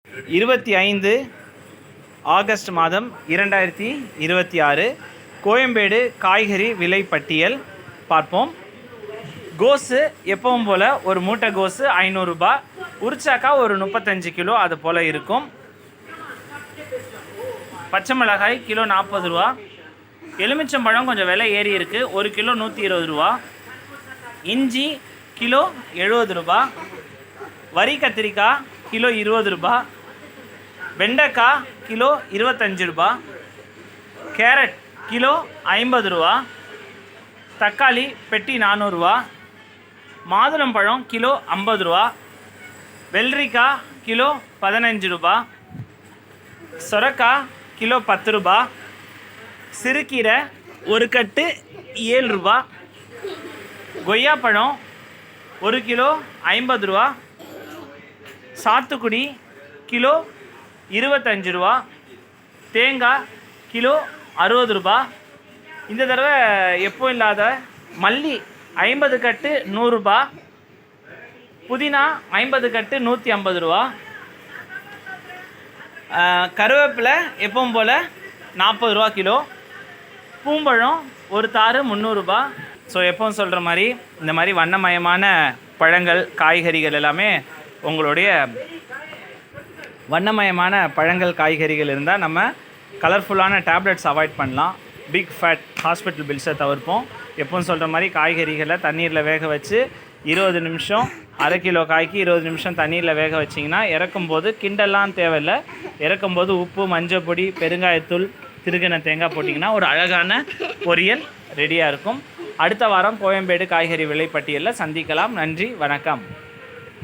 25 August மாதம் 2026 கோயம்பேடு காய்கறி விலை பட்டியல் பார்ப்போம். கோஸு எப்பவும் போல் ஒரு மூட்டை கோஸு 500 ரூபாய், உரிச்சாக்கா ஒரு 35 கிலோ அது போல் இருக்கும். பச்சை மிளகாய் கிலோ 40 ரூபா. எலுமிச்சம்பழம் கொஞ்சம் விலை ஏறி இருக்குது, ஒரு கிலோ 120 ரூபா. இஞ்சி கிலோ 70 ரூபா. வரி கத்திரிக்காய் கிலோ 20 ரூபா. வெண்டைக்காய் கிலோ 25 ரூபா. கேரட் கிலோ 50 ரூபா. தக்காளி பெட்டி 400 ரூபா. மாதுளம்பழம் கிலோ 50 ரூபா. வெள்ளரிக்காய் கிலோ 15 ரூபா. சொரக்காய் கிலோ 10 ரூபா. சிறுகீரை ஒரு கட்டு 7 ரூபா. கொய்யாப்பழம் ஒரு கிலோ 50 ரூபா. சாத்துக்குடி கிலோ 25 ரூபா. தேங்காய் கிலோ 60 ரூபா. இந்த தடவை எப்போ இல்லாத மல்லி 50 கட்டு 100 ரூபா. புதினா 50 கட்டு 150 ரூபா. கருவேப்பிலை எப்பவும் போல் 40 ரூபா கிலோ. பூம்பழம் ஒரு தாறு 300 ரூபா. ஸோ எப்பவும் சொல்கிற மாதிரி இந்த மாதிரி வண்ணமயமான பழங்கள் காய்கறிகள் எல்லாமே உங்களுடைய வண்ணமயமான பழங்கள் காய்கறிகள் இருந்தால் நம்ம கலர்ஃபுல்லான டேப்லெட்ஸ் அவாய்ட் பண்ணலாம். பிக் ஃபேட் ஹாஸ்பிட்டல் பில்ஸை தவிர்ப்போம். எப்பவும் சொல்கிற மாதிரி காய்கறிகளை தண்ணீரில் வேக வச்சு 20 நிமிஷம், அரை கிலோ காய்க்கு 20 நிமிஷம் தண்ணீரில் வேக வச்சிங்கன்னா இறக்கும்போது கிண்டெல்லாம் தேவையில்லை. இறக்கும்போது உப்பு, மஞ்சள் பொடி, பெருங்காயத்தூள், திருகின தேங்காய் போட்டிங்கன்னா ஒரு அழகான பொரியல் ரெடியாக இருக்கும். அடுத்த வாரம் கோயம்பேடு காய்கறி விலை பட்டியலில் சந்திக்கலாம். நன்றி, வணக்கம்.